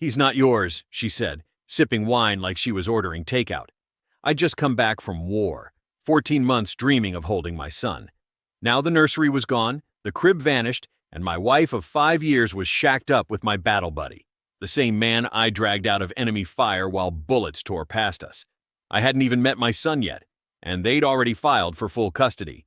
"He's not yours," she said, sipping wine like she was ordering takeout. I'd just come back from war, 14 months dreaming of holding my son. Now the nursery was gone, the crib vanished, and my wife of 5 years was shacked up with my battle buddy, the same man I dragged out of enemy fire while bullets tore past us. I hadn't even met my son yet, and they'd already filed for full custody.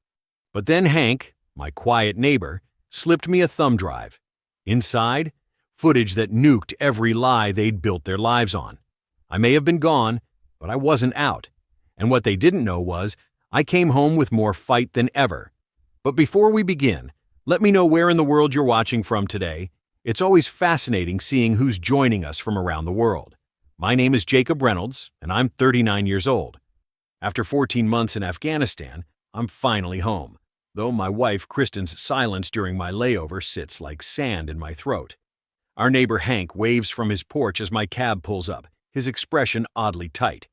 But then Hank, my quiet neighbor, slipped me a thumb drive. Inside, footage that nuked every lie they'd built their lives on. I may have been gone, but I wasn't out. And what they didn't know was, I came home with more fight than ever. But before we begin, let me know where in the world you're watching from today. It's always fascinating seeing who's joining us from around the world. My name is Jacob Reynolds, and I'm 39 years old. After 14 months in Afghanistan, I'm finally home, though my wife Kristen's silence during my layover sits like sand in my throat. Our neighbor Hank waves from his porch as my cab pulls up, his expression oddly tight.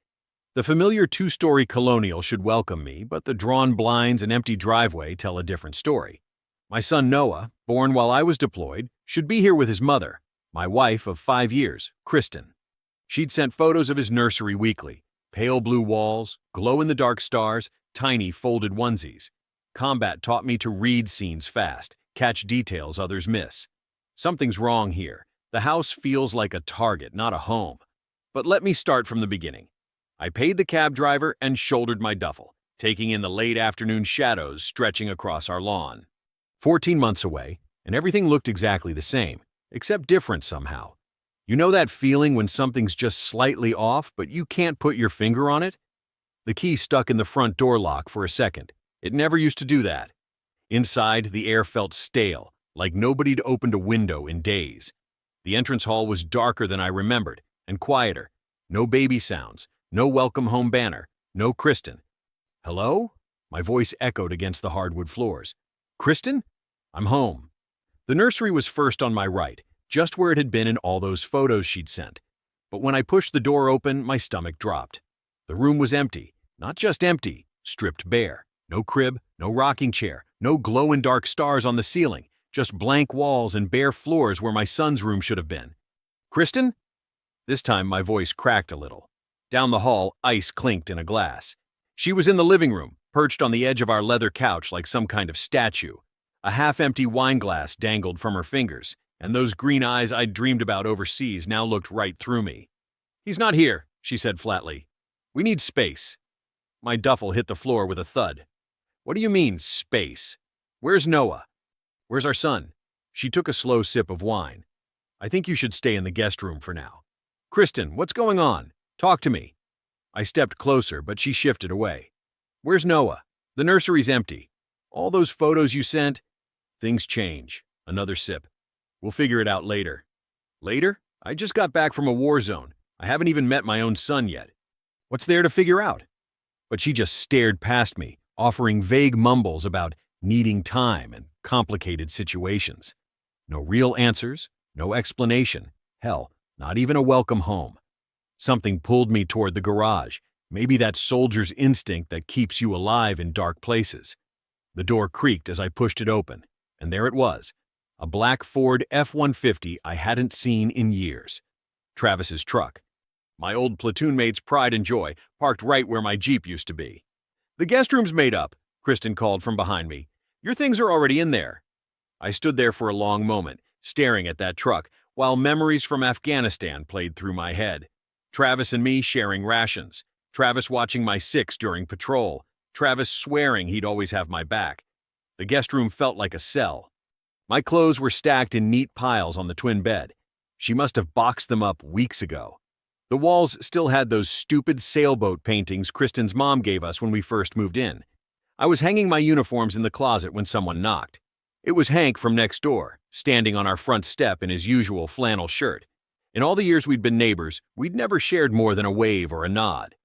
The familiar two-story colonial should welcome me, but the drawn blinds and empty driveway tell a different story. My son Noah, born while I was deployed, should be here with his mother, my wife of 5 years, Kristen. She'd sent photos of his nursery weekly, pale blue walls, glow-in-the-dark stars, tiny folded onesies. Combat taught me to read scenes fast, catch details others miss. Something's wrong here. The house feels like a target, not a home. But let me start from the beginning. I paid the cab driver and shouldered my duffel, taking in the late afternoon shadows stretching across our lawn. 14 months away, and everything looked exactly the same, except different somehow. You know that feeling when something's just slightly off, but you can't put your finger on it? The key stuck in the front door lock for a second. It never used to do that. Inside, the air felt stale, like nobody'd opened a window in days. The entrance hall was darker than I remembered, and quieter. No baby sounds, no welcome home banner, no Kristen. "Hello?" My voice echoed against the hardwood floors. "Kristen? I'm home." The nursery was first on my right, just where it had been in all those photos she'd sent. But when I pushed the door open, my stomach dropped. The room was empty, not just empty, stripped bare. No crib, no rocking chair, no glow-in-dark stars on the ceiling, just blank walls and bare floors where my son's room should have been. "Kristen?" This time my voice cracked a little. Down the hall, ice clinked in a glass. She was in the living room, perched on the edge of our leather couch like some kind of statue. A half-empty wine glass dangled from her fingers, and those green eyes I'd dreamed about overseas now looked right through me. "He's not here," she said flatly. "We need space." My duffel hit the floor with a thud. "What do you mean, space? Where's Noah? Where's our son?" She took a slow sip of wine. "I think you should stay in the guest room for now." "Kristen, what's going on? Talk to me." I stepped closer, but she shifted away. "Where's Noah? The nursery's empty. All those photos you sent?" "Things change." Another sip. "We'll figure it out later." "Later? I just got back from a war zone. I haven't even met my own son yet. What's there to figure out?" But she just stared past me, offering vague mumbles about needing time and complicated situations. No real answers, no explanation. Hell, not even a welcome home. Something pulled me toward the garage, maybe that soldier's instinct that keeps you alive in dark places. The door creaked as I pushed it open, and there it was, a black Ford F-150 I hadn't seen in years. Travis's truck. My old platoon mate's pride and joy, parked right where my Jeep used to be. "The guest room's made up," Kristen called from behind me. "Your things are already in there." I stood there for a long moment, staring at that truck, while memories from Afghanistan played through my head. Travis and me sharing rations, Travis watching my six during patrol, Travis swearing he'd always have my back. The guest room felt like a cell. My clothes were stacked in neat piles on the twin bed. She must have boxed them up weeks ago. The walls still had those stupid sailboat paintings Kristen's mom gave us when we first moved in. I was hanging my uniforms in the closet when someone knocked. It was Hank from next door, standing on our front step in his usual flannel shirt. In all the years we'd been neighbors, we'd never shared more than a wave or a nod.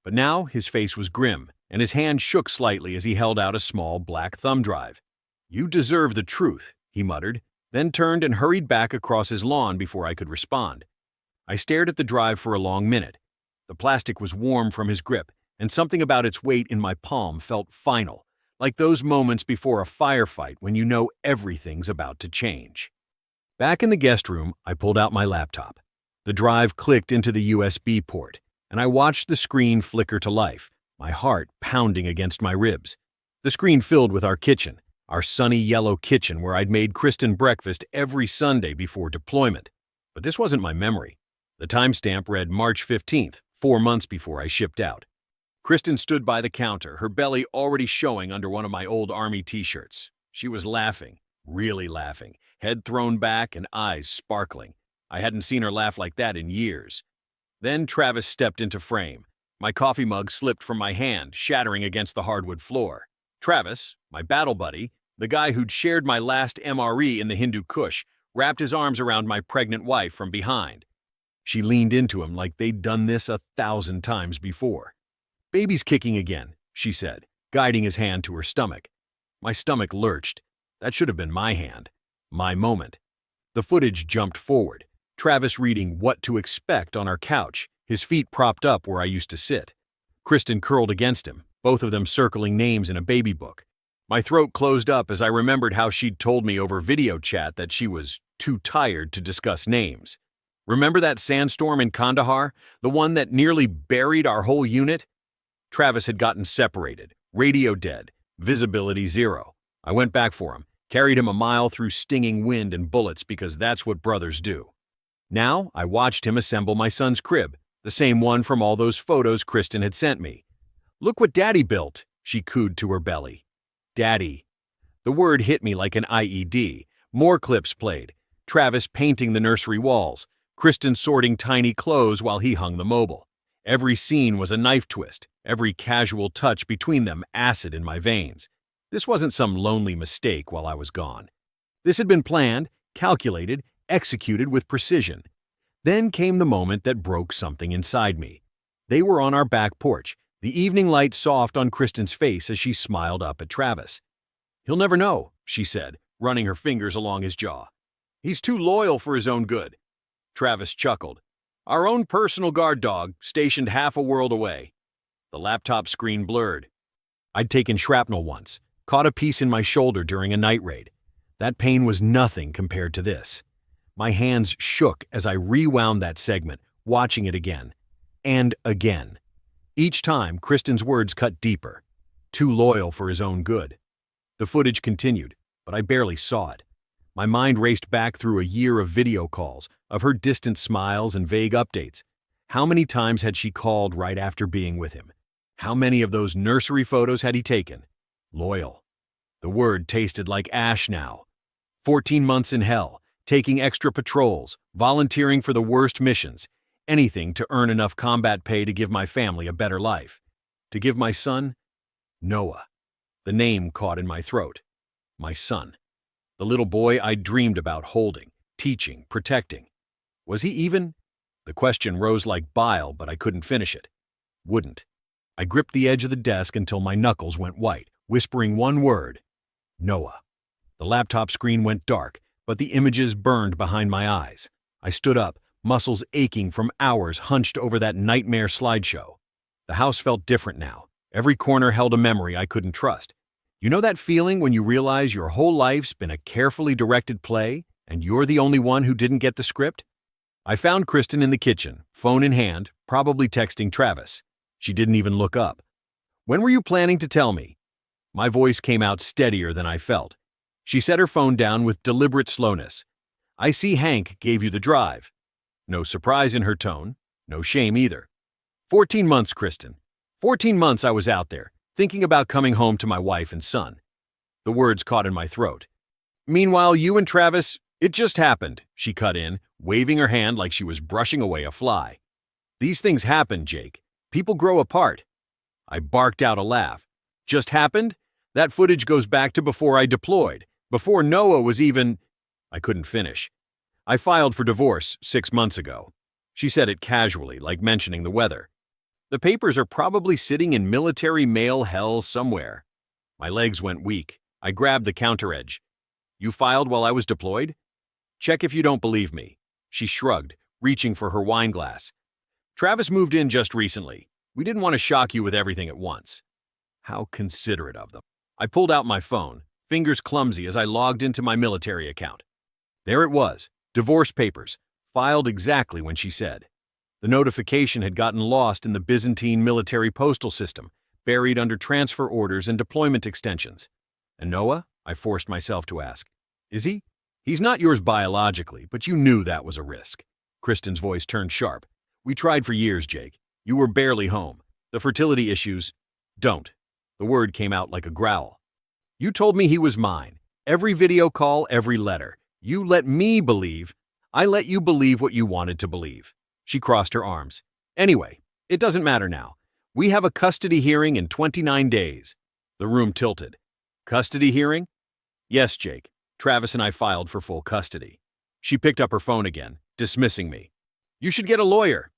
But now his face was grim, and his hand shook slightly as he held out a small black thumb drive. "You deserve the truth," he muttered, then turned and hurried back across his lawn before I could respond. I stared at the drive for a long minute. The plastic was warm from his grip, and something about its weight in my palm felt final, like those moments before a firefight when you know everything's about to change. Back in the guest room, I pulled out my laptop. The drive clicked into the USB port, and I watched the screen flicker to life, my heart pounding against my ribs. The screen filled with our kitchen, our sunny yellow kitchen where I'd made Kristen breakfast every Sunday before deployment. But this wasn't my memory. The timestamp read March 15th, 4 months before I shipped out. Kristen stood by the counter, her belly already showing under one of my old Army t-shirts. She was laughing, really laughing, head thrown back and eyes sparkling. I hadn't seen her laugh like that in years. Then Travis stepped into frame. My coffee mug slipped from my hand, shattering against the hardwood floor. Travis, my battle buddy, the guy who'd shared my last MRE in the Hindu Kush, wrapped his arms around my pregnant wife from behind. She leaned into him like they'd done this 1,000 times before. "Baby's kicking again," she said, guiding his hand to her stomach. My stomach lurched. That should have been my hand. My moment. The footage jumped forward. Travis reading What to Expect on our couch, his feet propped up where I used to sit. Kristen curled against him, both of them circling names in a baby book. My throat closed up as I remembered how she'd told me over video chat that she was too tired to discuss names. Remember that sandstorm in Kandahar, the one that nearly buried our whole unit? Travis had gotten separated, radio dead, visibility zero. I went back for him, carried him a mile through stinging wind and bullets because that's what brothers do. Now I watched him assemble my son's crib, the same one from all those photos Kristen had sent me. "Look what Daddy built," she cooed to her belly. Daddy. The word hit me like an IED. More clips played. Travis painting the nursery walls, Kristen sorting tiny clothes while he hung the mobile. Every scene was a knife twist, every casual touch between them acid in my veins. This wasn't some lonely mistake while I was gone. This had been planned, calculated, executed with precision. Then came the moment that broke something inside me. They were on our back porch, the evening light soft on Kristen's face as she smiled up at Travis. "He'll never know," she said, running her fingers along his jaw. "He's too loyal for his own good." Travis chuckled. "Our own personal guard dog, stationed half a world away." The laptop screen blurred. I'd taken shrapnel once, caught a piece in my shoulder during a night raid. That pain was nothing compared to this. My hands shook as I rewound that segment, watching it again. And again. Each time, Kristen's words cut deeper. Too loyal for his own good. The footage continued, but I barely saw it. My mind raced back through a year of video calls, of her distant smiles and vague updates. How many times had she called right after being with him? How many of those nursery photos had he taken? Loyal. The word tasted like ash now. 14 months in hell, taking extra patrols, volunteering for the worst missions, anything to earn enough combat pay to give my family a better life. To give my son? Noah. The name caught in my throat. My son. The little boy I dreamed about holding, teaching, protecting. Was he even? The question rose like bile, but I couldn't finish it. Wouldn't. I gripped the edge of the desk until my knuckles went white, whispering one word. Noah. The laptop screen went dark, but the images burned behind my eyes. I stood up, muscles aching from hours hunched over that nightmare slideshow. The house felt different now. Every corner held a memory I couldn't trust. You know that feeling when you realize your whole life's been a carefully directed play, and you're the only one who didn't get the script? I found Kristen in the kitchen, phone in hand, probably texting Travis. She didn't even look up. "When were you planning to tell me?" My voice came out steadier than I felt. She set her phone down with deliberate slowness. "I see Hank gave you the drive." No surprise in her tone, no shame either. 14 months, Kristen. 14 months I was out there, thinking about coming home to my wife and son. The words caught in my throat. "Meanwhile, you and Travis, it just happened," she cut in, waving her hand like she was brushing away a fly. "These things happen, Jake. People grow apart." I barked out a laugh. "Just happened? That footage goes back to before I deployed, before Noah was even—" I couldn't finish. "I filed for divorce 6 months ago." She said it casually, like mentioning the weather. "The papers are probably sitting in military mail hell somewhere." My legs went weak. I grabbed the counter edge. "You filed while I was deployed?" "Check if you don't believe me." She shrugged, reaching for her wine glass. "Travis moved in just recently. We didn't want to shock you with everything at once." How considerate of them. I pulled out my phone, fingers clumsy as I logged into my military account. There it was, divorce papers, filed exactly when she said. The notification had gotten lost in the Byzantine military postal system, buried under transfer orders and deployment extensions. And Noah? I forced myself to ask. Is he? He's not yours biologically, but you knew that was a risk. Kristen's voice turned sharp. We tried for years, Jake. You were barely home. The fertility issues… Don't. The word came out like a growl. You told me he was mine. Every video call, every letter. You let me believe. I let you believe what you wanted to believe. She crossed her arms. Anyway, it doesn't matter now. We have a custody hearing in 29 days. The room tilted. Custody hearing? Yes, Jake. Travis and I filed for full custody. She picked up her phone again, dismissing me. You should get a lawyer.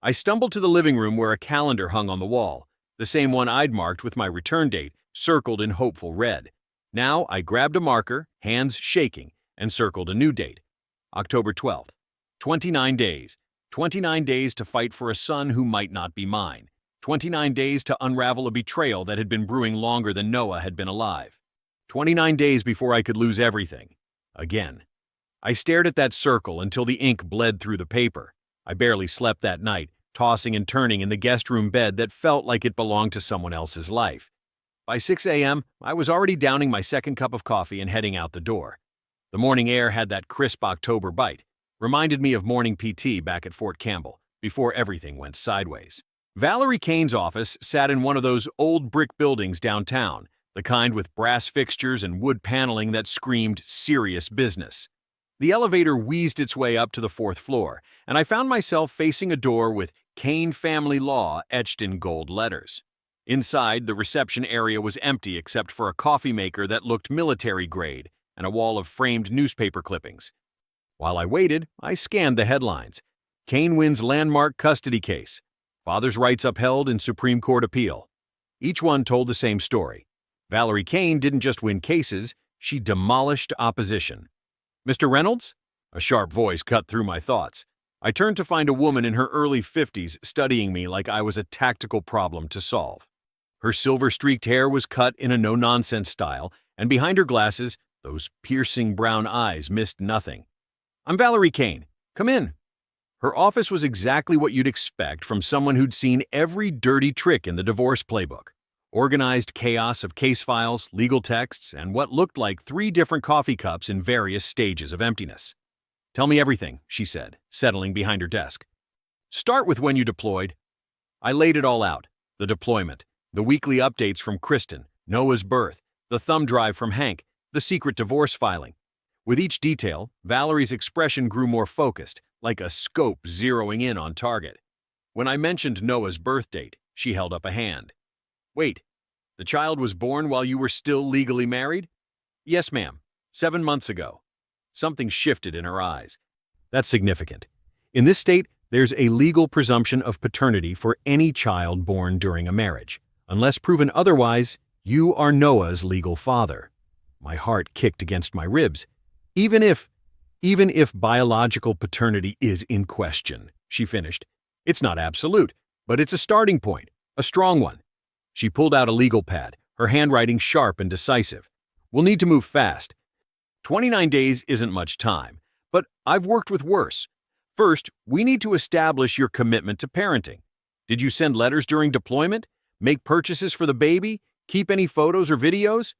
I stumbled to the living room where a calendar hung on the wall, the same one I'd marked with my return date, circled in hopeful red. Now I grabbed a marker, hands shaking, and circled a new date. October 12th. 29 days. 29 days to fight for a son who might not be mine. 29 days to unravel a betrayal that had been brewing longer than Noah had been alive. 29 days before I could lose everything. Again. I stared at that circle until the ink bled through the paper. I barely slept that night, tossing and turning in the guest room bed that felt like it belonged to someone else's life. By 6 a.m., I was already downing my second cup of coffee and heading out the door. The morning air had that crisp October bite, reminded me of morning PT back at Fort Campbell, before everything went sideways. Valerie Kane's office sat in one of those old brick buildings downtown, the kind with brass fixtures and wood paneling that screamed serious business. The elevator wheezed its way up to the 4th floor, and I found myself facing a door with Kane Family Law etched in gold letters. Inside, the reception area was empty except for a coffee maker that looked military grade and a wall of framed newspaper clippings. While I waited, I scanned the headlines. Kane wins landmark custody case. Father's rights upheld in Supreme Court appeal. Each one told the same story. Valerie Kane didn't just win cases, she demolished opposition. Mr. Reynolds? A sharp voice cut through my thoughts. I turned to find a woman in her early 50s studying me like I was a tactical problem to solve. Her silver-streaked hair was cut in a no-nonsense style, and behind her glasses, those piercing brown eyes missed nothing. I'm Valerie Kane. Come in. Her office was exactly what you'd expect from someone who'd seen every dirty trick in the divorce playbook. Organized chaos of case files, legal texts, and what looked like 3 different coffee cups in various stages of emptiness. Tell me everything, she said, settling behind her desk. Start with when you deployed. I laid it all out. The deployment, the weekly updates from Kristen, Noah's birth, the thumb drive from Hank, the secret divorce filing. With each detail, Valerie's expression grew more focused, like a scope zeroing in on target. When I mentioned Noah's birth date, she held up a hand. Wait, the child was born while you were still legally married? Yes, ma'am. 7 months ago. Something shifted in her eyes. That's significant. In this state, there's a legal presumption of paternity for any child born during a marriage. Unless proven otherwise, you are Noah's legal father. My heart kicked against my ribs. Even if biological paternity is in question, she finished. It's not absolute, but it's a starting point, a strong one. She pulled out a legal pad, her handwriting sharp and decisive. We'll need to move fast. 29 days isn't much time, but I've worked with worse. First, we need to establish your commitment to parenting. Did you send letters during deployment? Make purchases for the baby? Keep any photos or videos?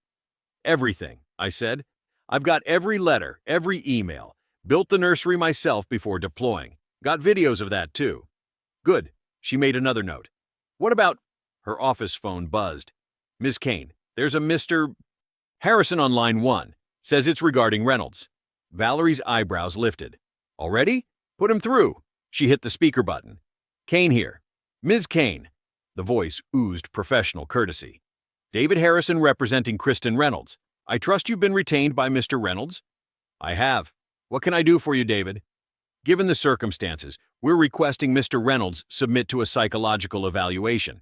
Everything, I said. I've got every letter, every email. Built the nursery myself before deploying. Got videos of that too. Good. She made another note. What about… Her office phone buzzed. Ms. Kane, there's a Mr. Harrison on line 1. Says it's regarding Reynolds. Valerie's eyebrows lifted. Already? Put him through. She hit the speaker button. Kane here. Ms. Kane. The voice oozed professional courtesy. David Harrison representing Kristen Reynolds. I trust you've been retained by Mr. Reynolds? I have. What can I do for you, David? Given the circumstances, we're requesting Mr. Reynolds submit to a psychological evaluation.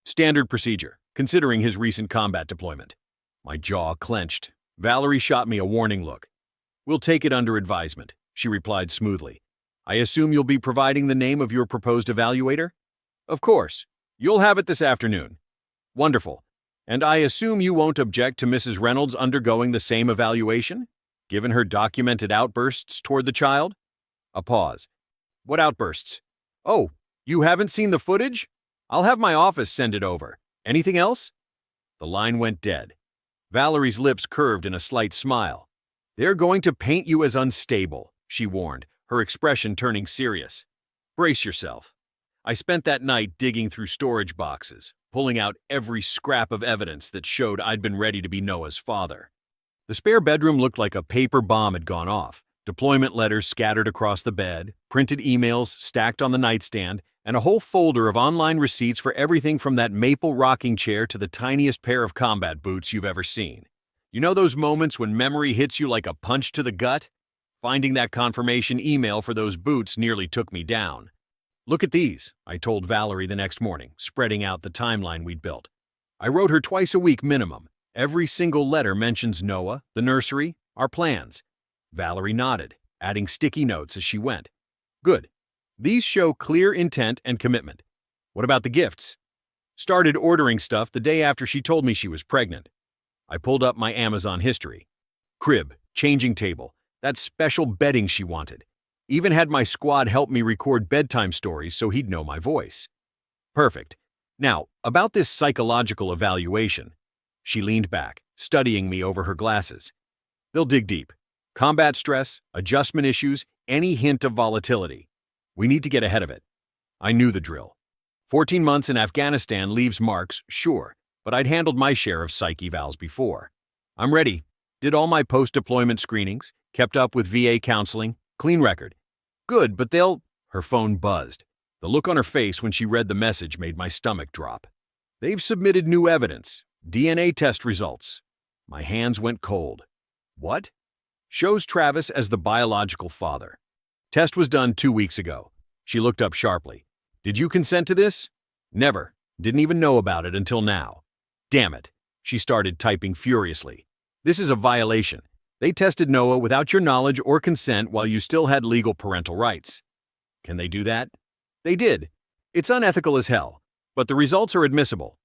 Standard procedure, considering his recent combat deployment. My jaw clenched. Valerie shot me a warning look. We'll take it under advisement, she replied smoothly. I assume you'll be providing the name of your proposed evaluator? Of course. You'll have it this afternoon. Wonderful. And I assume you won't object to Mrs. Reynolds undergoing the same evaluation, given her documented outbursts toward the child? A pause. What outbursts? Oh, you haven't seen the footage? I'll have my office send it over. Anything else? The line went dead. Valerie's lips curved in a slight smile. They're going to paint you as unstable, she warned, her expression turning serious. Brace yourself. I spent that night digging through storage boxes, pulling out every scrap of evidence that showed I'd been ready to be Noah's father. The spare bedroom looked like a paper bomb had gone off. Deployment letters scattered across the bed, printed emails stacked on the nightstand, and a whole folder of online receipts for everything from that maple rocking chair to the tiniest pair of combat boots you've ever seen. You know those moments when memory hits you like a punch to the gut? Finding that confirmation email for those boots nearly took me down. Look at these, I told Valerie the next morning, spreading out the timeline we'd built. I wrote her twice a week minimum. Every single letter mentions Noah, the nursery, our plans. Valerie nodded, adding sticky notes as she went. Good. These show clear intent and commitment. What about the gifts? Started ordering stuff the day after she told me she was pregnant. I pulled up my Amazon history. Crib, changing table, that special bedding she wanted. Even had my squad help me record bedtime stories so he'd know my voice. Perfect. Now, about this psychological evaluation. She leaned back, studying me over her glasses. They'll dig deep. Combat stress, adjustment issues, any hint of volatility. We need to get ahead of it. I knew the drill. 14 months in Afghanistan leaves marks, sure, but I'd handled my share of psych evals before. I'm ready. Did all my post-deployment screenings, kept up with VA counseling, clean record. Good, but they'll... Her phone buzzed. The look on her face when she read the message made my stomach drop. They've submitted new evidence, DNA test results. My hands went cold. What? Shows Travis as the biological father. Test was done 2 weeks ago. She looked up sharply. Did you consent to this? Never. Didn't even know about it until now. Damn it. She started typing furiously. This is a violation. They tested Noah without your knowledge or consent while you still had legal parental rights. Can they do that? They did. It's unethical as hell, but the results are admissible.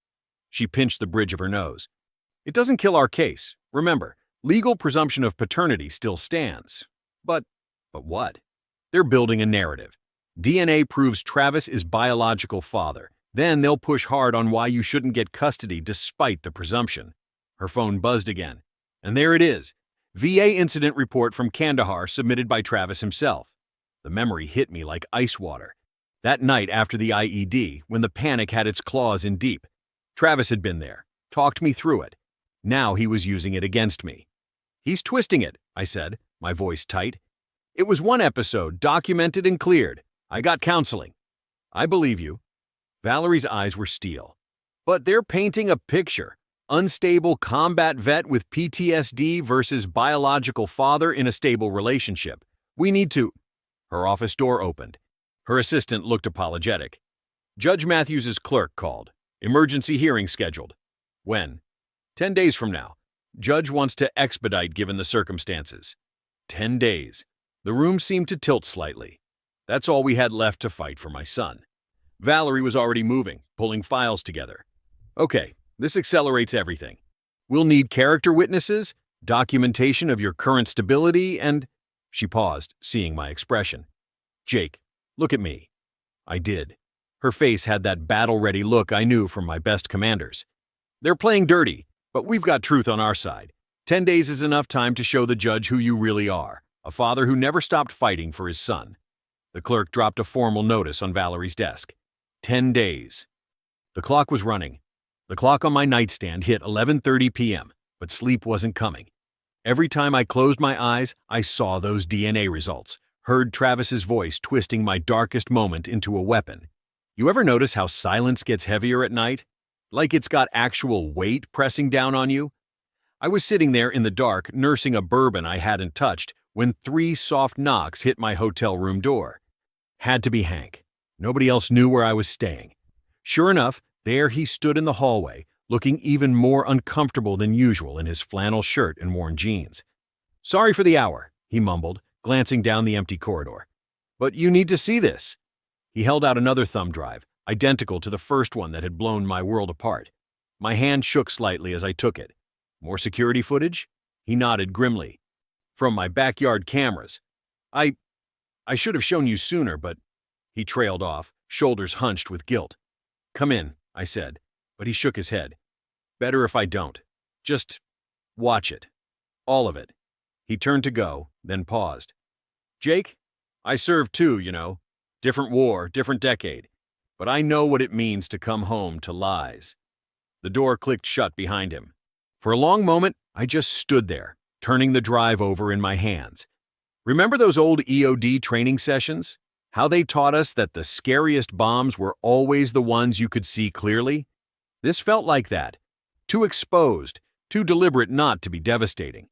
She pinched the bridge of her nose. It doesn't kill our case. Remember, legal presumption of paternity still stands. But what? They're building a narrative. DNA proves Travis is biological father. Then they'll push hard on why you shouldn't get custody despite the presumption. Her phone buzzed again. And there it is. VA incident report from Kandahar submitted by Travis himself. The memory hit me like ice water. That night after the IED, when the panic had its claws in deep, Travis had been there, talked me through it. Now he was using it against me. He's twisting it, I said, my voice tight. It was one episode, documented and cleared. I got counseling. I believe you. Valerie's eyes were steel. But they're painting a picture. Unstable combat vet with PTSD versus biological father in a stable relationship. We need to... Her office door opened. Her assistant looked apologetic. Judge Matthews's clerk called. Emergency hearing scheduled. When? 10 days from now. Judge wants to expedite given the circumstances. 10 days. The room seemed to tilt slightly. That's all we had left to fight for my son. Valerie was already moving, pulling files together. Okay, this accelerates everything. We'll need character witnesses, documentation of your current stability, and... She paused, seeing my expression. Jake, look at me. I did. Her face had that battle-ready look I knew from my best commanders. They're playing dirty, but we've got truth on our side. 10 days is enough time to show the judge who you really are, a father who never stopped fighting for his son. The clerk dropped a formal notice on Valerie's desk. 10 days. The clock was running. The clock on my nightstand hit 11:30 p.m., but sleep wasn't coming. Every time I closed my eyes, I saw those DNA results, heard Travis's voice twisting my darkest moment into a weapon. You ever notice how silence gets heavier at night? Like it's got actual weight pressing down on you? I was sitting there in the dark, nursing a bourbon I hadn't touched, when 3 soft knocks hit my hotel room door. Had to be Hank. Nobody else knew where I was staying. Sure enough, there he stood in the hallway, looking even more uncomfortable than usual in his flannel shirt and worn jeans. Sorry for the hour, he mumbled, glancing down the empty corridor. But you need to see this. He held out another thumb drive, identical to the first one that had blown my world apart. My hand shook slightly as I took it. More security footage? He nodded grimly. From my backyard cameras. I I should have shown you sooner, but he trailed off, shoulders hunched with guilt. Come in, I said, but he shook his head. Better if I don't. Just watch it. All of it. He turned to go, then paused. Jake, I served too, you know. Different war, different decade. But I know what it means to come home to lies. The door clicked shut behind him. For a long moment, I just stood there, turning the drive over in my hands. Remember those old EOD training sessions? How they taught us that the scariest bombs were always the ones you could see clearly? This felt like that. Too exposed, too deliberate not to be devastating.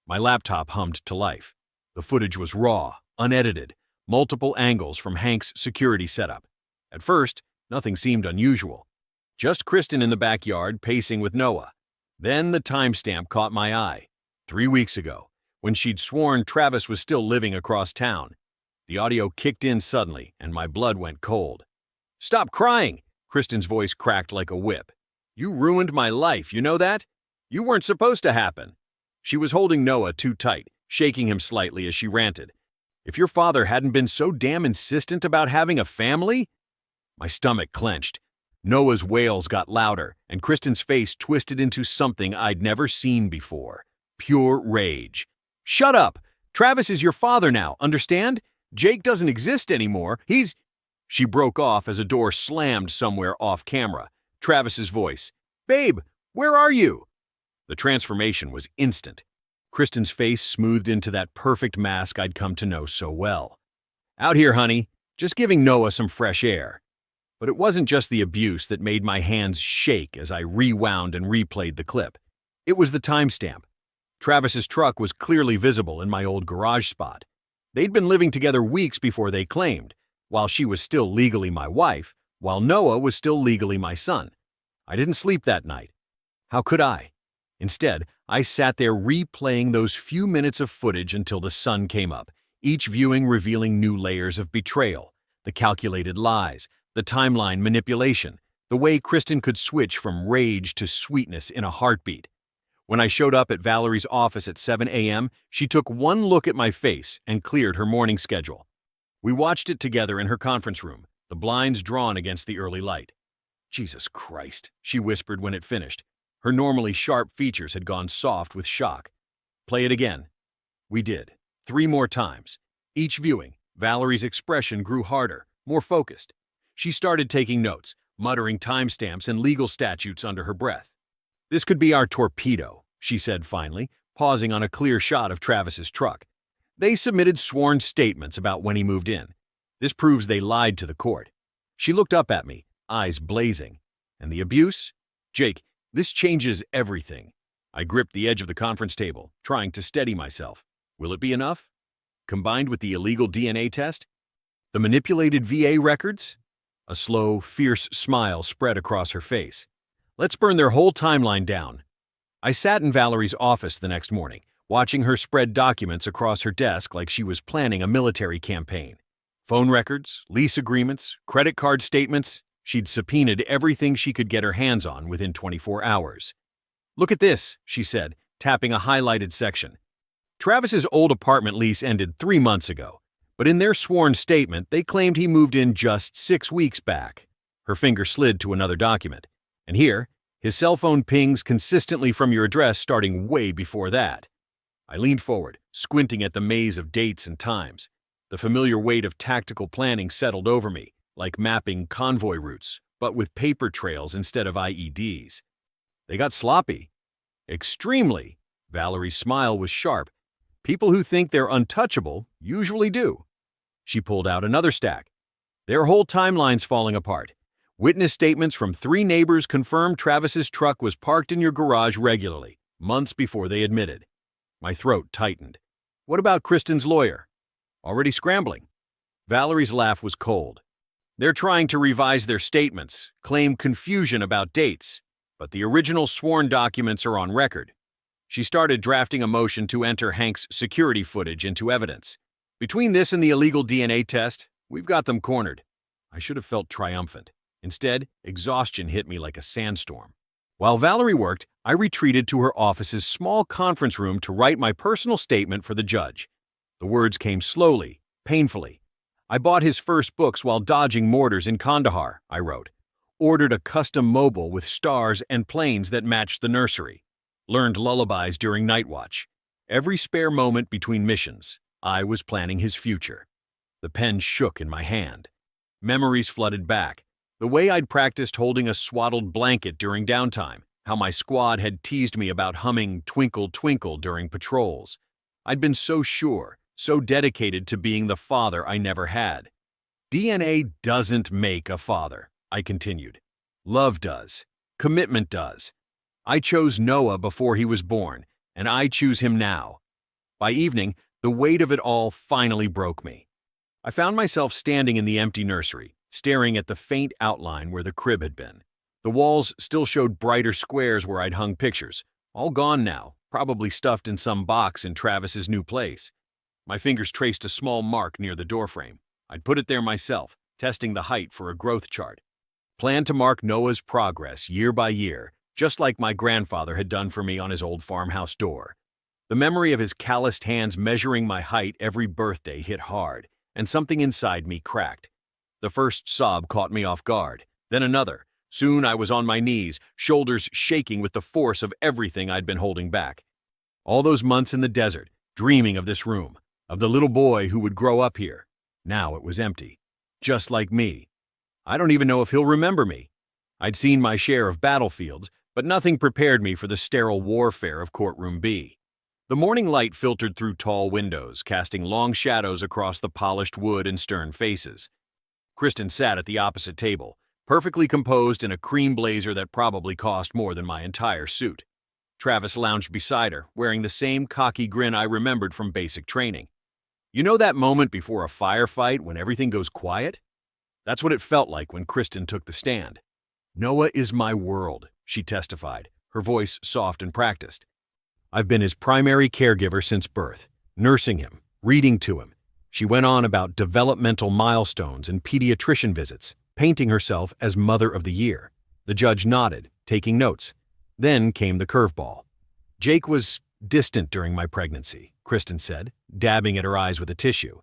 My laptop hummed to life. The footage was raw, unedited, multiple angles from Hank's security setup. At first, nothing seemed unusual. Just Kristen in the backyard pacing with Noah. Then the timestamp caught my eye. 3 weeks ago, when she'd sworn Travis was still living across town. The audio kicked in suddenly, and my blood went cold. Stop crying! Kristen's voice cracked like a whip. You ruined my life, you know that? You weren't supposed to happen. She was holding Noah too tight, shaking him slightly as she ranted. If your father hadn't been so damn insistent about having a family? My stomach clenched. Noah's wails got louder, and Kristen's face twisted into something I'd never seen before. Pure rage. Shut up! Travis is your father now, understand? Jake doesn't exist anymore. He's... She broke off as a door slammed somewhere off camera. Travis's voice. Babe, where are you? The transformation was instant. Kristen's face smoothed into that perfect mask I'd come to know so well. Out here, honey. Just giving Noah some fresh air. But it wasn't just the abuse that made my hands shake as I rewound and replayed the clip. It was the timestamp. Travis's truck was clearly visible in my old garage spot. They'd been living together weeks before they claimed, while she was still legally my wife, while Noah was still legally my son. I didn't sleep that night. How could I? Instead, I sat there replaying those few minutes of footage until the sun came up, each viewing revealing new layers of betrayal, the calculated lies, the timeline manipulation, the way Kristen could switch from rage to sweetness in a heartbeat. When I showed up at Valerie's office at 7 a.m., she took one look at my face and cleared her morning schedule. We watched it together in her conference room, the blinds drawn against the early light. Jesus Christ, she whispered when it finished. Her normally sharp features had gone soft with shock. Play it again. We did. 3 more times. Each viewing, Valerie's expression grew harder, more focused. She started taking notes, muttering timestamps and legal statutes under her breath. This could be our torpedo, she said finally, pausing on a clear shot of Travis's truck. They submitted sworn statements about when he moved in. This proves they lied to the court. She looked up at me, eyes blazing. And the abuse? Jake, this changes everything. I gripped the edge of the conference table, trying to steady myself. Will it be enough? Combined with the illegal DNA test? The manipulated VA records? A slow, fierce smile spread across her face. Let's burn their whole timeline down. I sat in Valerie's office the next morning, watching her spread documents across her desk like she was planning a military campaign. Phone records, lease agreements, credit card statements. She'd subpoenaed everything she could get her hands on within 24 hours. Look at this, she said, tapping a highlighted section. Travis's old apartment lease ended 3 months ago, but in their sworn statement, they claimed he moved in just 6 weeks back. Her finger slid to another document. And here, his cell phone pings consistently from your address starting way before that. I leaned forward, squinting at the maze of dates and times. The familiar weight of tactical planning settled over me, like mapping convoy routes, but with paper trails instead of IEDs. They got sloppy. Extremely. Valerie's smile was sharp. People who think they're untouchable usually do. She pulled out another stack. Their whole timeline's falling apart. Witness statements from 3 neighbors confirmed Travis's truck was parked in your garage regularly, months before they admitted. My throat tightened. What about Kristen's lawyer? Already scrambling. Valerie's laugh was cold. They're trying to revise their statements, claim confusion about dates, but the original sworn documents are on record. She started drafting a motion to enter Hank's security footage into evidence. Between this and the illegal DNA test, we've got them cornered. I should have felt triumphant. Instead, exhaustion hit me like a sandstorm. While Valerie worked, I retreated to her office's small conference room to write my personal statement for the judge. The words came slowly, painfully, I bought his first books while dodging mortars in Kandahar, I wrote. Ordered a custom mobile with stars and planes that matched the nursery. Learned lullabies during night watch. Every spare moment between missions, I was planning his future. The pen shook in my hand. Memories flooded back. The way I'd practiced holding a swaddled blanket during downtime, how my squad had teased me about humming Twinkle Twinkle during patrols. I'd been so sure, so dedicated to being the father I never had. DNA doesn't make a father, I continued. Love does. Commitment does. I chose Noah before he was born, and I choose him now. By evening, the weight of it all finally broke me. I found myself standing in the empty nursery, staring at the faint outline where the crib had been. The walls still showed brighter squares where I'd hung pictures, all gone now, probably stuffed in some box in Travis's new place. My fingers traced a small mark near the doorframe. I'd put it there myself, testing the height for a growth chart. Planned to mark Noah's progress year by year, just like my grandfather had done for me on his old farmhouse door. The memory of his calloused hands measuring my height every birthday hit hard, and something inside me cracked. The first sob caught me off guard, then another. Soon I was on my knees, shoulders shaking with the force of everything I'd been holding back. All those months in the desert, dreaming of this room, of the little boy who would grow up here. Now it was empty. Just like me. I don't even know if he'll remember me. I'd seen my share of battlefields, but nothing prepared me for the sterile warfare of Courtroom B. The morning light filtered through tall windows, casting long shadows across the polished wood and stern faces. Kristen sat at the opposite table, perfectly composed in a cream blazer that probably cost more than my entire suit. Travis lounged beside her, wearing the same cocky grin I remembered from basic training. You know that moment before a firefight when everything goes quiet? That's what it felt like when Kristen took the stand. Noah is my world, she testified, her voice soft and practiced. I've been his primary caregiver since birth, nursing him, reading to him. She went on about developmental milestones and pediatrician visits, painting herself as Mother of the Year. The judge nodded, taking notes. Then came the curveball. Jake was distant during my pregnancy, Kristen said, dabbing at her eyes with a tissue.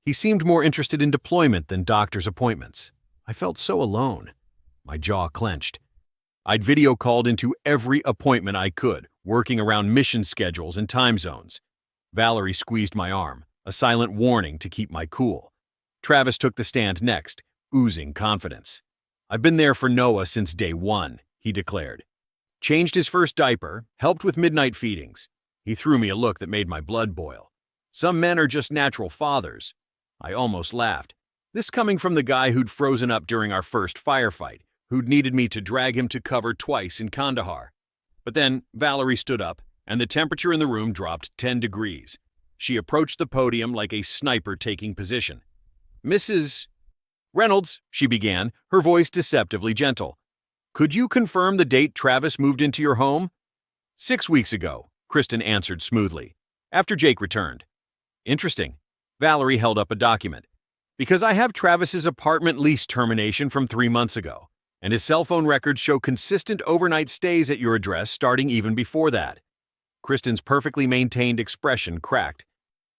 He seemed more interested in deployment than doctor's appointments. I felt so alone. My jaw clenched. I'd video called into every appointment I could, working around mission schedules and time zones. Valerie squeezed my arm, a silent warning to keep my cool. Travis took the stand next, oozing confidence. I've been there for Noah since day one, he declared. Changed his first diaper, helped with midnight feedings. He threw me a look that made my blood boil. Some men are just natural fathers. I almost laughed. This coming from the guy who'd frozen up during our first firefight, who'd needed me to drag him to cover twice in Kandahar. But then Valerie stood up, and the temperature in the room dropped 10 degrees. She approached the podium like a sniper taking position. Mrs. Reynolds, she began, her voice deceptively gentle. Could you confirm the date Travis moved into your home? 6 weeks ago, Kristen answered smoothly, after Jake returned. Interesting. Valerie held up a document. Because I have Travis's apartment lease termination from 3 months ago, and his cell phone records show consistent overnight stays at your address starting even before that. Kristen's perfectly maintained expression cracked.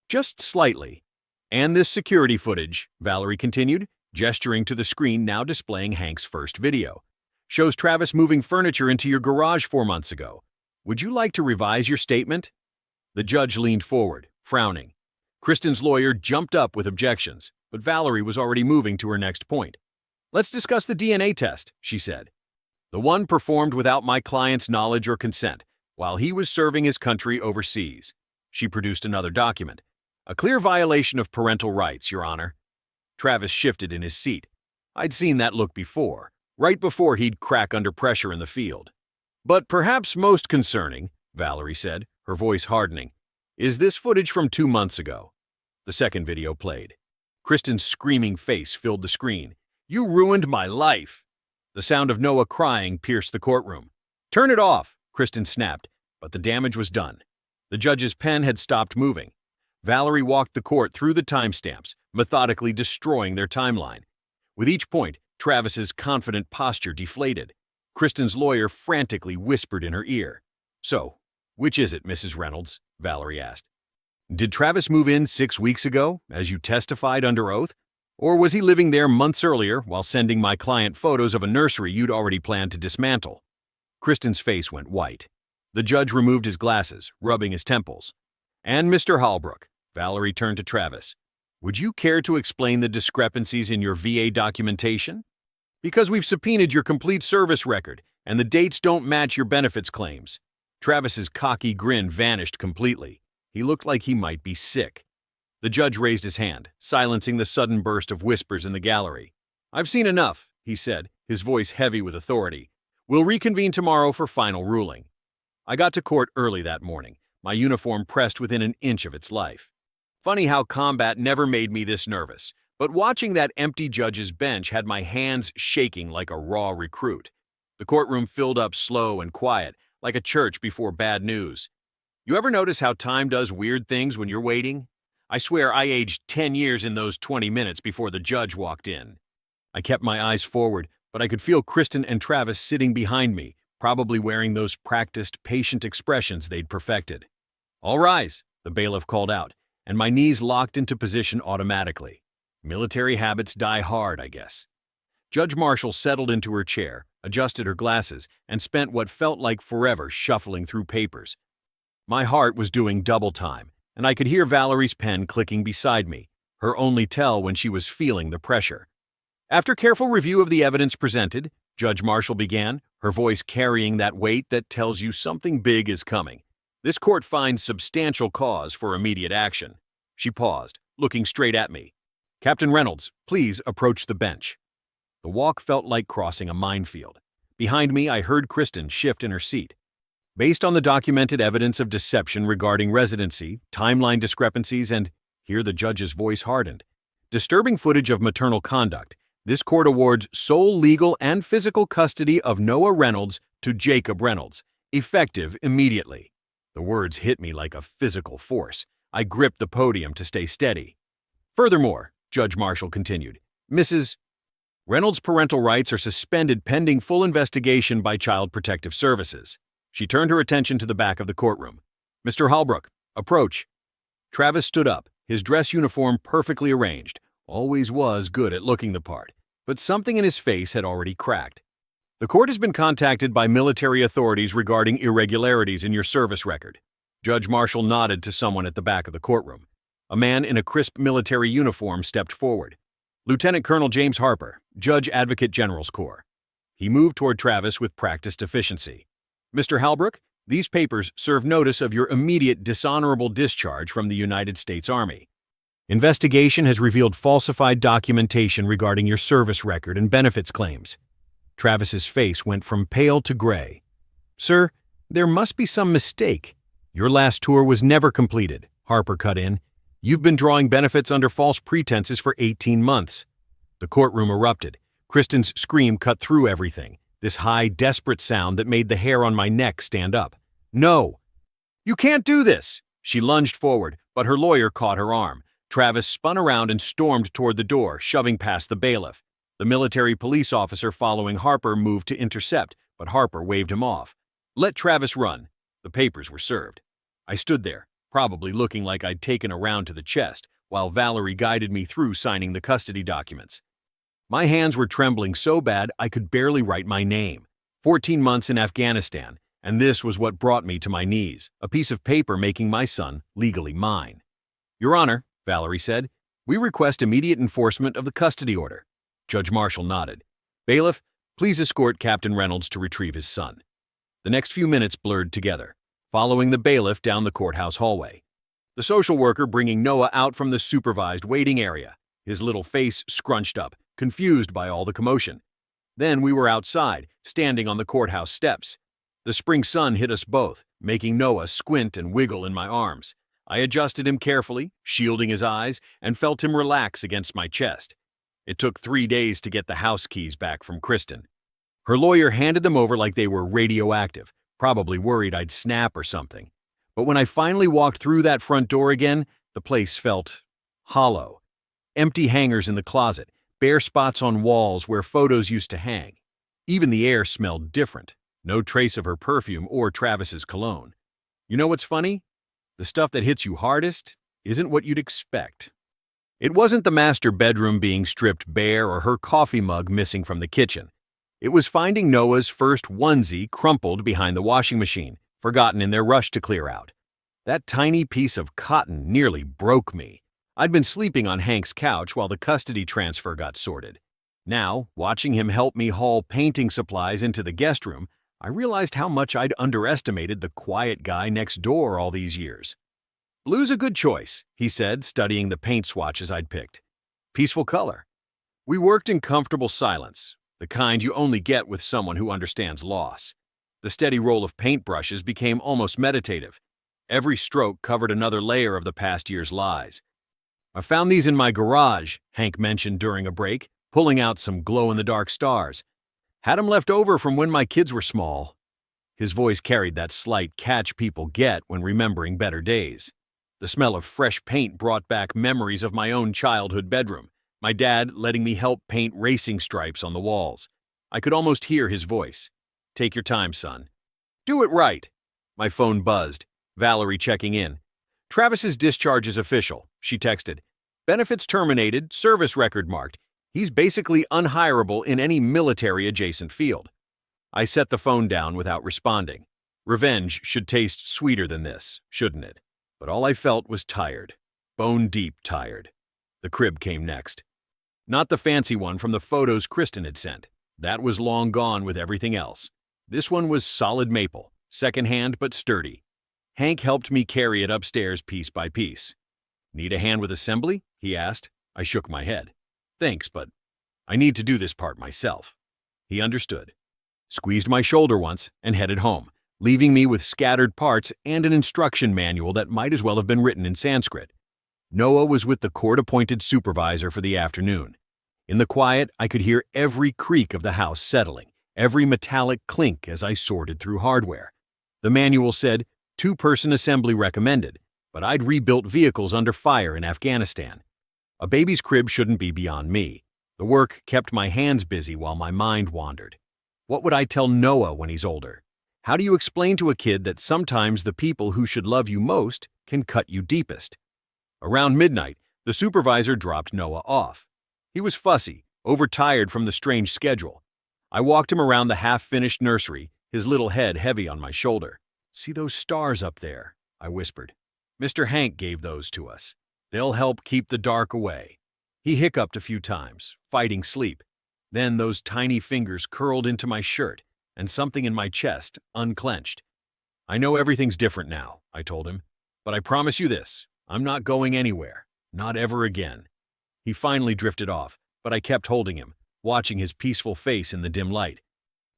Just slightly. And this security footage, Valerie continued, gesturing to the screen now displaying Hank's first video, shows Travis moving furniture into your garage 4 months ago. Would you like to revise your statement? The judge leaned forward, frowning. Kristen's lawyer jumped up with objections, but Valerie was already moving to her next point. Let's discuss the DNA test, she said. The one performed without my client's knowledge or consent, while he was serving his country overseas. She produced another document. A clear violation of parental rights, Your Honor. Travis shifted in his seat. I'd seen that look before, right before he'd crack under pressure in the field. But perhaps most concerning, Valerie said, her voice hardening, is this footage from 2 months ago. The second video played. Kristen's screaming face filled the screen. You ruined my life. The sound of Noah crying pierced the courtroom. Turn it off, Kristen snapped, but the damage was done. The judge's pen had stopped moving. Valerie walked the court through the timestamps, methodically destroying their timeline. With each point, Travis's confident posture deflated. Kristen's lawyer frantically whispered in her ear. So, which is it, Mrs. Reynolds? Valerie asked. Did Travis move in 6 weeks ago, as you testified under oath? Or was he living there months earlier while sending my client photos of a nursery you'd already planned to dismantle? Kristen's face went white. The judge removed his glasses, rubbing his temples. And Mr. Holbrook, Valerie turned to Travis. Would you care to explain the discrepancies in your VA documentation? Because we've subpoenaed your complete service record, and the dates don't match your benefits claims. Travis's cocky grin vanished completely. He looked like he might be sick. The judge raised his hand, silencing the sudden burst of whispers in the gallery. I've seen enough, he said, his voice heavy with authority. We'll reconvene tomorrow for final ruling. I got to court early that morning, my uniform pressed within an inch of its life. Funny how combat never made me this nervous, but watching that empty judge's bench had my hands shaking like a raw recruit. The courtroom filled up slow and quiet, like a church before bad news. You ever notice how time does weird things when you're waiting? I swear I aged 10 years in those 20 minutes before the judge walked in. I kept my eyes forward, but I could feel Kristen and Travis sitting behind me, probably wearing those practiced, patient expressions they'd perfected. All rise, the bailiff called out, and my knees locked into position automatically. Military habits die hard, I guess. Judge Marshall settled into her chair, adjusted her glasses, and spent what felt like forever shuffling through papers. My heart was doing double time, and I could hear Valerie's pen clicking beside me, her only tell when she was feeling the pressure. After careful review of the evidence presented, Judge Marshall began, her voice carrying that weight that tells you something big is coming. This court finds substantial cause for immediate action. She paused, looking straight at me. Captain Reynolds, please approach the bench. The walk felt like crossing a minefield. Behind me, I heard Kristen shift in her seat. Based on the documented evidence of deception regarding residency, timeline discrepancies, and, here the judge's voice hardened, disturbing footage of maternal conduct, this court awards sole legal and physical custody of Noah Reynolds to Jacob Reynolds, effective immediately. The words hit me like a physical force. I gripped the podium to stay steady. Furthermore, Judge Marshall continued, Mrs. Reynolds' parental rights are suspended pending full investigation by Child Protective Services. She turned her attention to the back of the courtroom. Mr. Holbrook, approach. Travis stood up, his dress uniform perfectly arranged. Always was good at looking the part, but something in his face had already cracked. The court has been contacted by military authorities regarding irregularities in your service record. Judge Marshall nodded to someone at the back of the courtroom. A man in a crisp military uniform stepped forward. Lieutenant Colonel James Harper, Judge Advocate General's Corps. He moved toward Travis with practiced efficiency. Mr. Holbrook, these papers serve notice of your immediate dishonorable discharge from the United States Army. Investigation has revealed falsified documentation regarding your service record and benefits claims. Travis's face went from pale to gray. Sir, there must be some mistake. Your last tour was never completed, Harper cut in. You've been drawing benefits under false pretenses for 18 months. The courtroom erupted. Kristen's scream cut through everything, this high, desperate sound that made the hair on my neck stand up. No! You can't do this! She lunged forward, but her lawyer caught her arm. Travis spun around and stormed toward the door, shoving past the bailiff. The military police officer following Harper moved to intercept, but Harper waved him off. Let Travis run. The papers were served. I stood there, probably looking like I'd taken a round to the chest, while Valerie guided me through signing the custody documents. My hands were trembling so bad I could barely write my name. 14 months in Afghanistan, and this was what brought me to my knees, a piece of paper making my son legally mine. Your Honor, Valerie said, we request immediate enforcement of the custody order. Judge Marshall nodded. Bailiff, please escort Captain Reynolds to retrieve his son. The next few minutes blurred together, following the bailiff down the courthouse hallway. The social worker bringing Noah out from the supervised waiting area, his little face scrunched up, confused by all the commotion. Then we were outside, standing on the courthouse steps. The spring sun hit us both, making Noah squint and wiggle in my arms. I adjusted him carefully, shielding his eyes, and felt him relax against my chest. It took 3 days to get the house keys back from Kristen. Her lawyer handed them over like they were radioactive, probably worried I'd snap or something. But when I finally walked through that front door again, the place felt hollow. Empty hangers in the closet, bare spots on walls where photos used to hang. Even the air smelled different. No trace of her perfume or Travis's cologne. You know what's funny? The stuff that hits you hardest isn't what you'd expect. It wasn't the master bedroom being stripped bare or her coffee mug missing from the kitchen. It was finding Noah's first onesie crumpled behind the washing machine, forgotten in their rush to clear out. That tiny piece of cotton nearly broke me. I'd been sleeping on Hank's couch while the custody transfer got sorted. Now, watching him help me haul painting supplies into the guest room, I realized how much I'd underestimated the quiet guy next door all these years. "Blue's a good choice," he said, studying the paint swatches I'd picked. "Peaceful color." We worked in comfortable silence, the kind you only get with someone who understands loss. The steady roll of paintbrushes became almost meditative. Every stroke covered another layer of the past year's lies. "I found these in my garage," Hank mentioned during a break, pulling out some glow-in-the-dark stars. "Had 'em left over from when my kids were small." His voice carried that slight catch people get when remembering better days. The smell of fresh paint brought back memories of my own childhood bedroom, my dad letting me help paint racing stripes on the walls. I could almost hear his voice. "Take your time, son." "Do it right." My phone buzzed. Valerie checking in. "Travis's discharge is official," she texted. "Benefits terminated, service record marked. He's basically unhireable in any military-adjacent field." I set the phone down without responding. Revenge should taste sweeter than this, shouldn't it? But all I felt was tired. Bone-deep tired. The crib came next. Not the fancy one from the photos Kristen had sent. That was long gone with everything else. This one was solid maple, secondhand but sturdy. Hank helped me carry it upstairs piece by piece. "Need a hand with assembly?" he asked. I shook my head. "Thanks, but I need to do this part myself." He understood. Squeezed my shoulder once and headed home, leaving me with scattered parts and an instruction manual that might as well have been written in Sanskrit. Noah was with the court-appointed supervisor for the afternoon. In the quiet, I could hear every creak of the house settling, every metallic clink as I sorted through hardware. The manual said, "Two-person assembly recommended," but I'd rebuilt vehicles under fire in Afghanistan. A baby's crib shouldn't be beyond me. The work kept my hands busy while my mind wandered. What would I tell Noah when he's older? How do you explain to a kid that sometimes the people who should love you most can cut you deepest? Around midnight, the supervisor dropped Noah off. He was fussy, overtired from the strange schedule. I walked him around the half-finished nursery, his little head heavy on my shoulder. "See those stars up there?" I whispered. "Mr. Hank gave those to us. They'll help keep the dark away." He hiccuped a few times, fighting sleep. Then those tiny fingers curled into my shirt, and something in my chest unclenched. "I know everything's different now," I told him, "but I promise you this, I'm not going anywhere, not ever again." He finally drifted off, but I kept holding him, watching his peaceful face in the dim light.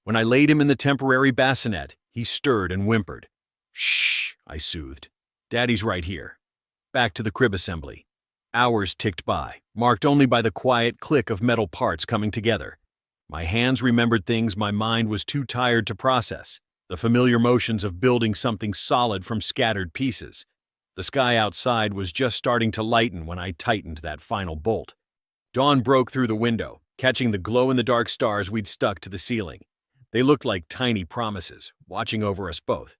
When I laid him in the temporary bassinet, he stirred and whimpered. "Shh," I soothed. "Daddy's right here." Back to the crib assembly. Hours ticked by, marked only by the quiet click of metal parts coming together. My hands remembered things my mind was too tired to process, the familiar motions of building something solid from scattered pieces. The sky outside was just starting to lighten when I tightened that final bolt. Dawn broke through the window, catching the glow-in-the-dark stars we'd stuck to the ceiling. They looked like tiny promises, watching over us both.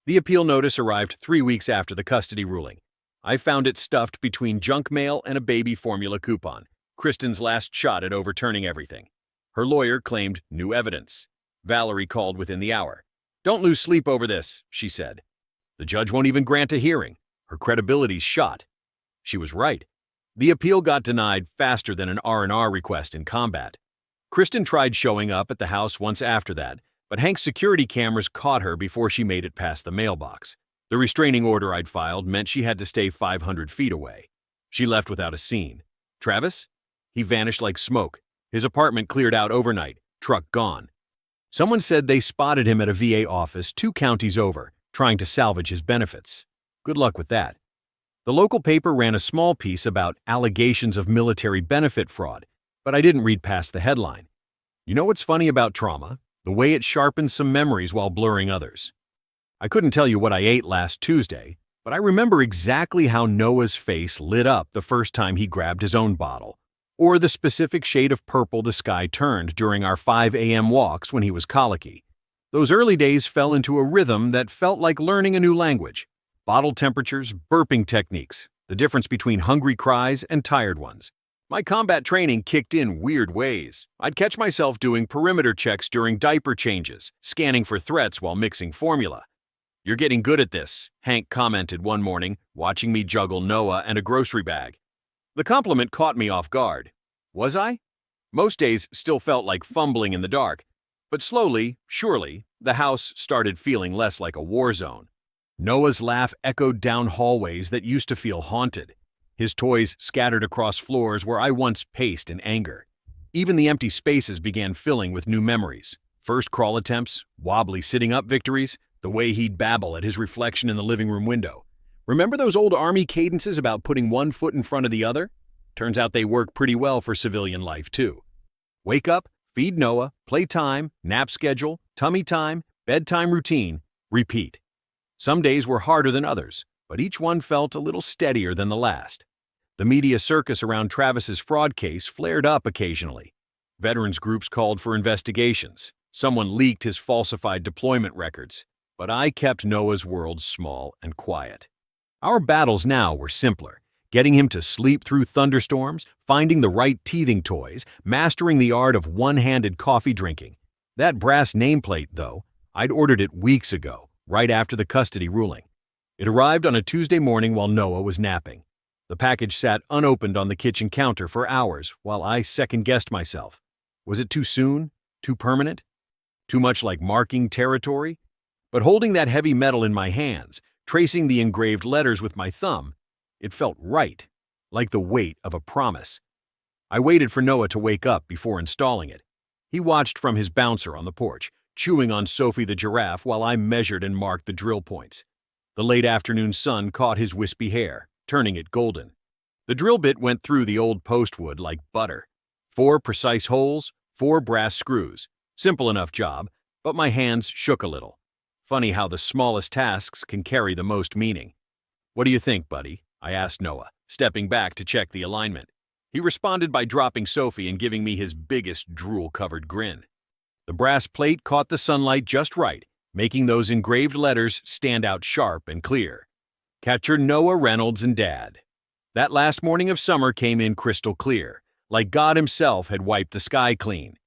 The appeal notice arrived 3 weeks after the custody ruling. I found it stuffed between junk mail and a baby formula coupon, Kristen's last shot at overturning everything. Her lawyer claimed new evidence. Valerie called within the hour. "Don't lose sleep over this," she said. "The judge won't even grant a hearing. Her credibility's shot." She was right. The appeal got denied faster than an R&R request in combat. Kristen tried showing up at the house once after that, but Hank's security cameras caught her before she made it past the mailbox. The restraining order I'd filed meant she had to stay 500 feet away. She left without a scene. Travis? He vanished like smoke. His apartment cleared out overnight, truck gone. Someone said they spotted him at a VA office 2 counties over, trying to salvage his benefits. Good luck with that. The local paper ran a small piece about allegations of military benefit fraud, but I didn't read past the headline. You know what's funny about trauma? The way it sharpens some memories while blurring others. I couldn't tell you what I ate last Tuesday, but I remember exactly how Noah's face lit up the first time he grabbed his own bottle, or the specific shade of purple the sky turned during our 5 a.m. walks when he was colicky. Those early days fell into a rhythm that felt like learning a new language. Bottle temperatures, burping techniques, The difference between hungry cries and tired ones. My combat training kicked in weird ways. I'd catch myself doing perimeter checks during diaper changes, scanning for threats while mixing formula. "You're getting good at this," Hank commented one morning, watching me juggle Noah and a grocery bag. The compliment caught me off guard. Was I? Most days still felt like fumbling in the dark, but slowly, surely, the house started feeling less like a war zone. Noah's laugh echoed down hallways that used to feel haunted. His toys scattered across floors where I once paced in anger. Even the empty spaces began filling with new memories. First crawl attempts, wobbly sitting-up victories, the way he'd babble at his reflection in the living room window. Remember those old army cadences about putting one foot in front of the other? Turns out they work pretty well for civilian life, too. Wake up, feed Noah, playtime, nap schedule, tummy time, bedtime routine, repeat. Some days were harder than others, but each one felt a little steadier than the last. The media circus around Travis's fraud case flared up occasionally. Veterans groups called for investigations. Someone leaked his falsified deployment records. But I kept Noah's world small and quiet. Our battles now were simpler. Getting him to sleep through thunderstorms, finding the right teething toys, mastering the art of one-handed coffee drinking. That brass nameplate, though, I'd ordered it weeks ago, right after the custody ruling. It arrived on a Tuesday morning while Noah was napping. The package sat unopened on the kitchen counter for hours while I second-guessed myself. Was it too soon? Too permanent? Too much like marking territory? But holding that heavy metal in my hands, tracing the engraved letters with my thumb, it felt right, like the weight of a promise. I waited for Noah to wake up before installing it. He watched from his bouncer on the porch, chewing on Sophie the giraffe while I measured and marked the drill points. The late afternoon sun caught his wispy hair, turning it golden. The drill bit went through the old postwood like butter. 4 precise holes, 4 brass screws. Simple enough job, but my hands shook a little. Funny how the smallest tasks can carry the most meaning. "What do you think, buddy?" I asked Noah, stepping back to check the alignment. He responded by dropping Sophie and giving me his biggest drool-covered grin. The brass plate caught the sunlight just right, making those engraved letters stand out sharp and clear. Catcher Noah Reynolds and Dad. That last morning of summer came in crystal clear, like God himself had wiped the sky clean.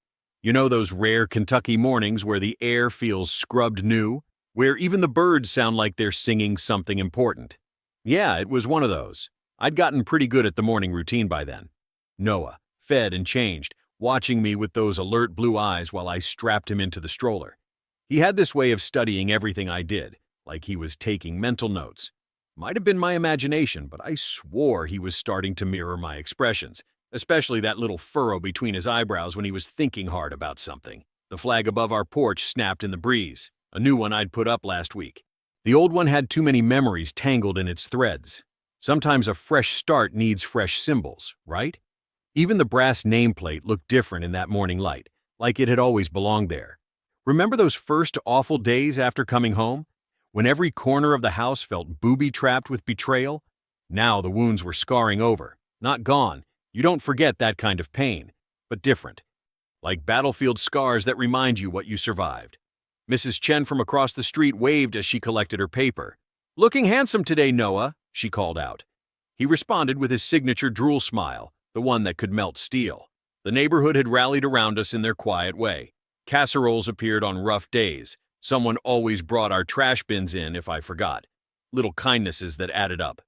You know those rare Kentucky mornings where the air feels scrubbed new? Where even the birds sound like they're singing something important. Yeah, it was one of those. I'd gotten pretty good at the morning routine by then. Noah, fed and changed, watching me with those alert blue eyes while I strapped him into the stroller. He had this way of studying everything I did, like he was taking mental notes. Might have been my imagination, but I swore he was starting to mirror my expressions, especially that little furrow between his eyebrows when he was thinking hard about something. The flag above our porch snapped in the breeze. A new one I'd put up last week. The old one had too many memories tangled in its threads. Sometimes a fresh start needs fresh symbols, right? Even the brass nameplate looked different in that morning light, like it had always belonged there. Remember those first awful days after coming home? When every corner of the house felt booby-trapped with betrayal? Now the wounds were scarring over, not gone. You don't forget that kind of pain, but different. Like battlefield scars that remind you what you survived. Mrs. Chen from across the street waved as she collected her paper. "Looking handsome today, Noah," she called out. He responded with his signature drool smile, the one that could melt steel. The neighborhood had rallied around us in their quiet way. Casseroles appeared on rough days. Someone always brought our trash bins in if I forgot. Little kindnesses that added up.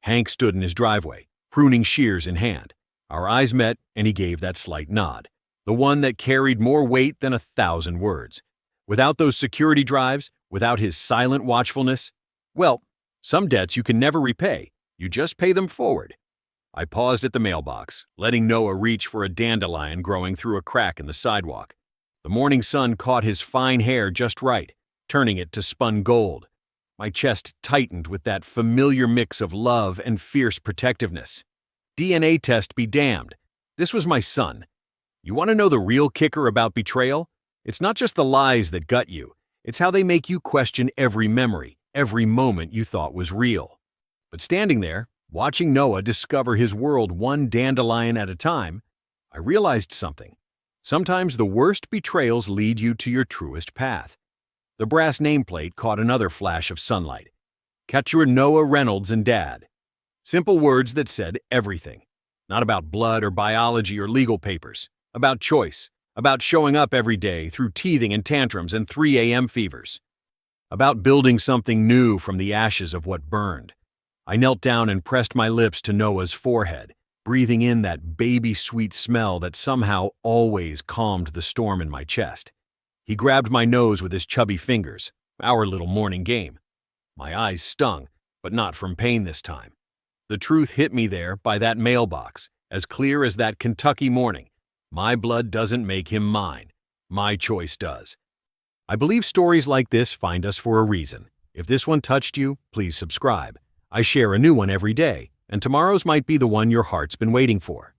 Hank stood in his driveway, pruning shears in hand. Our eyes met, and he gave that slight nod, the one that carried more weight than 1,000 words. Without those security drives, without his silent watchfulness, well, some debts you can never repay. You just pay them forward. I paused at the mailbox, letting Noah reach for a dandelion growing through a crack in the sidewalk. The morning sun caught his fine hair just right, turning it to spun gold. My chest tightened with that familiar mix of love and fierce protectiveness. DNA test be damned. This was my son. You want to know the real kicker about betrayal? It's not just the lies that gut you. It's how they make you question every memory, every moment you thought was real. But standing there, watching Noah discover his world one dandelion at a time, I realized something. Sometimes the worst betrayals lead you to your truest path. The brass nameplate caught another flash of sunlight. Catcher Noah Reynolds and Dad. Simple words that said everything. Not about blood or biology or legal papers. About choice. About showing up every day through teething and tantrums and 3 a.m. fevers. About building something new from the ashes of what burned. I knelt down and pressed my lips to Noah's forehead, breathing in that baby-sweet smell that somehow always calmed the storm in my chest. He grabbed my nose with his chubby fingers, our little morning game. My eyes stung, but not from pain this time. The truth hit me there by that mailbox, as clear as that Kentucky morning. My blood doesn't make him mine. My choice does. I believe stories like this find us for a reason. If this one touched you, please subscribe. I share a new one every day, and tomorrow's might be the one your heart's been waiting for.